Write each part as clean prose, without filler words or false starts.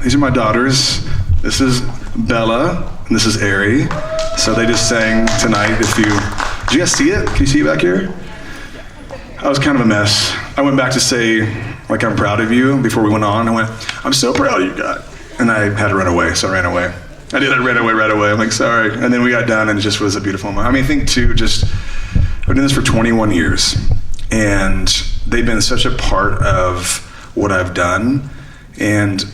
These are my daughters. This is Bella, and this is Ari. So they just sang tonight. Did you guys see it? Can you see it back here? I was kind of a mess. I went back to say, like, I'm proud of you before we went on. I went, I'm so proud of you, God. And I had to run away, so I ran away. I ran away right away. I'm like, sorry. And then we got done, and it just was a beautiful moment. I mean, think too, I've been doing this for 21 years, and they've been such a part of what I've done, and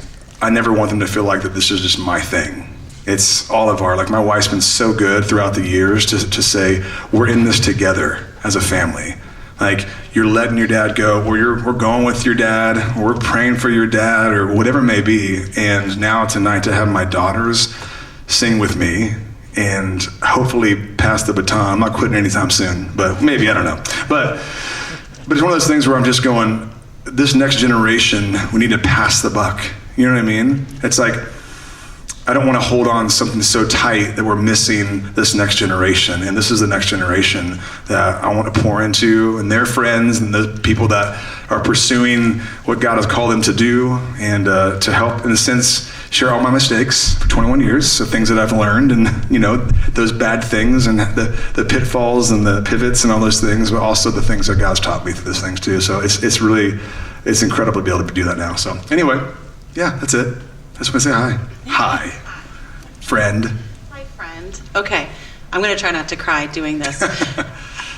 I never want them to feel like that this is just my thing. It's all of like my wife's been so good throughout the years to say, we're in this together as a family. Like, you're letting your dad go, or we're going with your dad, or we're praying for your dad, or whatever it may be. And now tonight to have my daughters sing with me and hopefully pass the baton. I'm not quitting anytime soon, but maybe, I don't know. But it's one of those things where I'm just going, this next generation, we need to pass the buck. You know what I mean? It's like, I don't want to hold on to something so tight that we're missing this next generation. And this is the next generation that I want to pour into, and their friends and the people that are pursuing what God has called them to do, and to help, in a sense, share all my mistakes for 21 years. So things that I've learned, and those bad things, and the pitfalls and the pivots and all those things, but also the things that God's taught me through those things too. So it's incredible to be able to do that now. So anyway, yeah, that's it. I just want to say hi. Hi, friend. Hi, friend. Okay, I'm going to try not to cry doing this.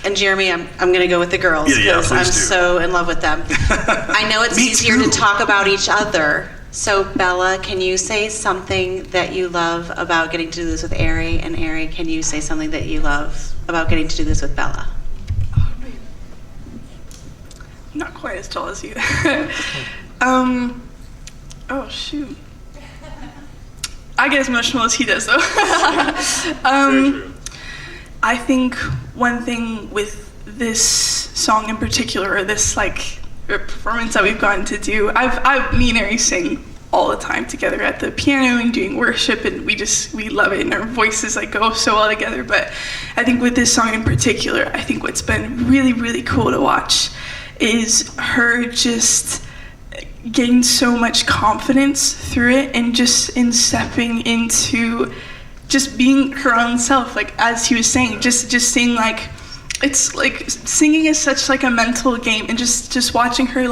And Jeremy, I'm going to go with the girls because I'm so in love with them. I know it's easier to talk about each other. So Bella, can you say something that you love about getting to do this with Ari? And Ari, can you say something that you love about getting to do this with Bella? Not quite as tall as you. Oh, shoot. I get as emotional as he does, though. I think one thing with this song in particular, or this performance that we've gotten to do, me and Ari sing all the time together at the piano and doing worship, and we love it, and our voices go so well together. But I think with this song in particular, I think what's been really, really cool to watch is her just gain so much confidence through it, and just in stepping into just being her own self, as he was saying, just seeing it's singing is such a mental game, and just watching her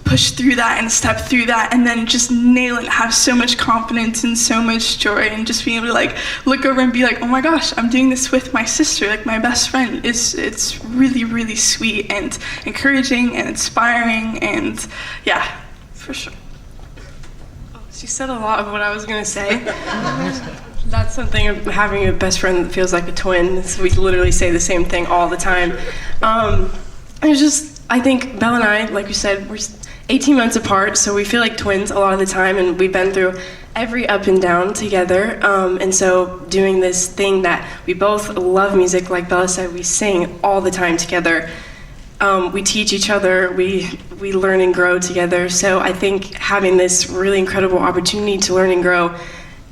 push through that and step through that, and then just nail it, have so much confidence and so much joy, and just being able to look over and be oh my gosh, I'm doing this with my sister, my best friend. It's really, really sweet and encouraging and inspiring, and yeah, for sure. She said a lot of what I was going to say. That's something of having a best friend that feels like a twin. We literally say the same thing all the time. I think Belle and I, like you said, we're 18 months apart, so we feel like twins a lot of the time, and we've been through every up and down together. And so doing this thing that we both love music, like Bella said, we sing all the time together. We teach each other, we learn and grow together. So I think having this really incredible opportunity to learn and grow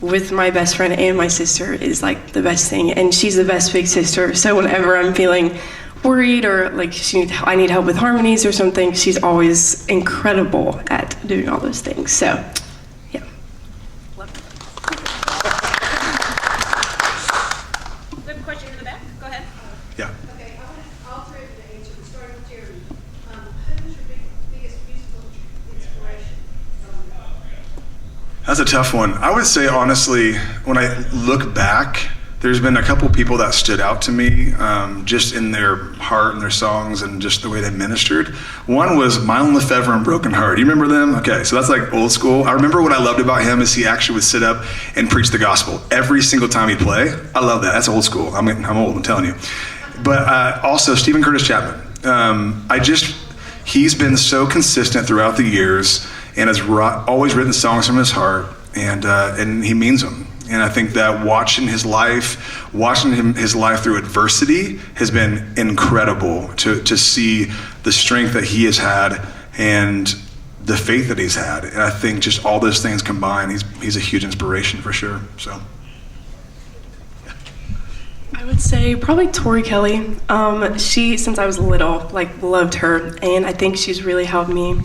with my best friend and my sister is the best thing. And she's the best big sister. So whenever I'm feeling worried or I need help with harmonies or something, she's always incredible at doing all those things. So, yeah. Love it. We have a question in the back. Go ahead. Yeah. Okay, I want all three of you to answer, starting with Jeremy. Who's your biggest musical inspiration? That's a tough one. I would say, honestly, when I look back, there's been a couple people that stood out to me, just in their heart and their songs and just the way they ministered. One was Mylon Lefevre and Broken Heart. Do you remember them? Okay, so that's old school. I remember what I loved about him is he actually would sit up and preach the gospel every single time he'd play. I love that. That's old school. I'm old, I'm telling you. But also Stephen Curtis Chapman. He's been so consistent throughout the years and has always written songs from his heart, and he means them. And I think that watching his life through adversity has been incredible to see the strength that he has had and the faith that he's had. And I think just all those things combined, he's a huge inspiration for sure. So. I would say probably Tori Kelly. She, since I was little, loved her, and I think she's really helped me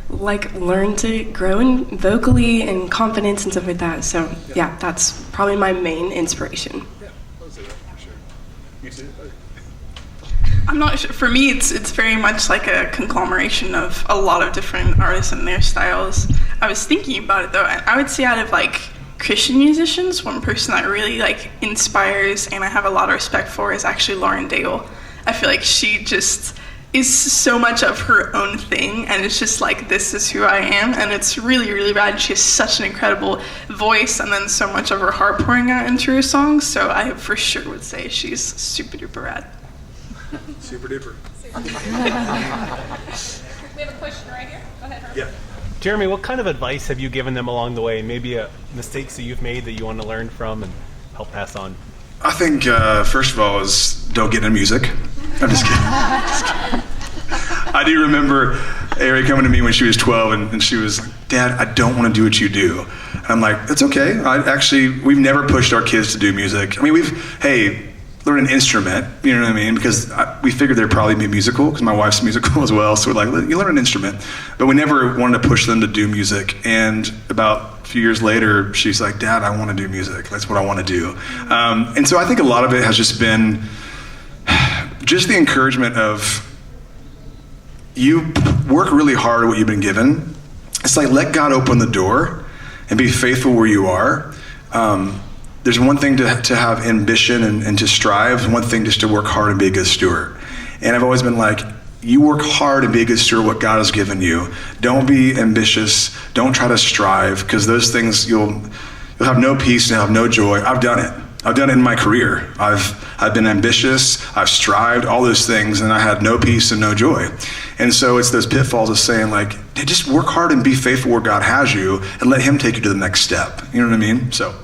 like learn to grow in vocally and confidence and stuff like that. So yeah, that's probably my main inspiration. I'm not sure. For me, it's very much like a conglomeration of a lot of different artists and their styles. I was thinking about it though, and I would say out of like Christian musicians, one person that really like inspires and I have a lot of respect for is actually Lauren Daigle. I feel like she just is so much of her own thing, and it's just like, this is who I am, and it's really, really rad. She has such an incredible voice, and then so much of her heart pouring out into her songs, so I for sure would say she's super duper rad. Super duper. We have a question right here. Go ahead, Herb. Yeah. Jeremy, what kind of advice have you given them along the way? Maybe mistakes that you've made that you want to learn from and help pass on? I think, first of all, is don't get into music. I'm just kidding. I do remember Ari coming to me when she was 12, and she was like, Dad, I don't want to do what you do. And I'm like, it's okay. We've never pushed our kids to do music. I mean, learn an instrument, you know what I mean? Because we figured they'd probably be musical, because my wife's musical as well, so we're like, you learn an instrument. But we never wanted to push them to do music. And about a few years later, she's like, Dad, I want to do music. That's what I want to do. And so I think a lot of it has just been just the encouragement of, you work really hard at what you've been given. It's like, let God open the door and be faithful where you are. There's one thing to have ambition and to strive, and one thing just to work hard and be a good steward. And I've always been like, you work hard and be a good steward of what God has given you. Don't be ambitious. Don't try to strive, because those things, you'll have no peace and have no joy. I've done it. I've done it in my career. I've been ambitious, I've strived, all those things, and I had no peace and no joy. And so it's those pitfalls of saying, like, just work hard and be faithful where God has you, and let him take you to the next step. You know what I mean? So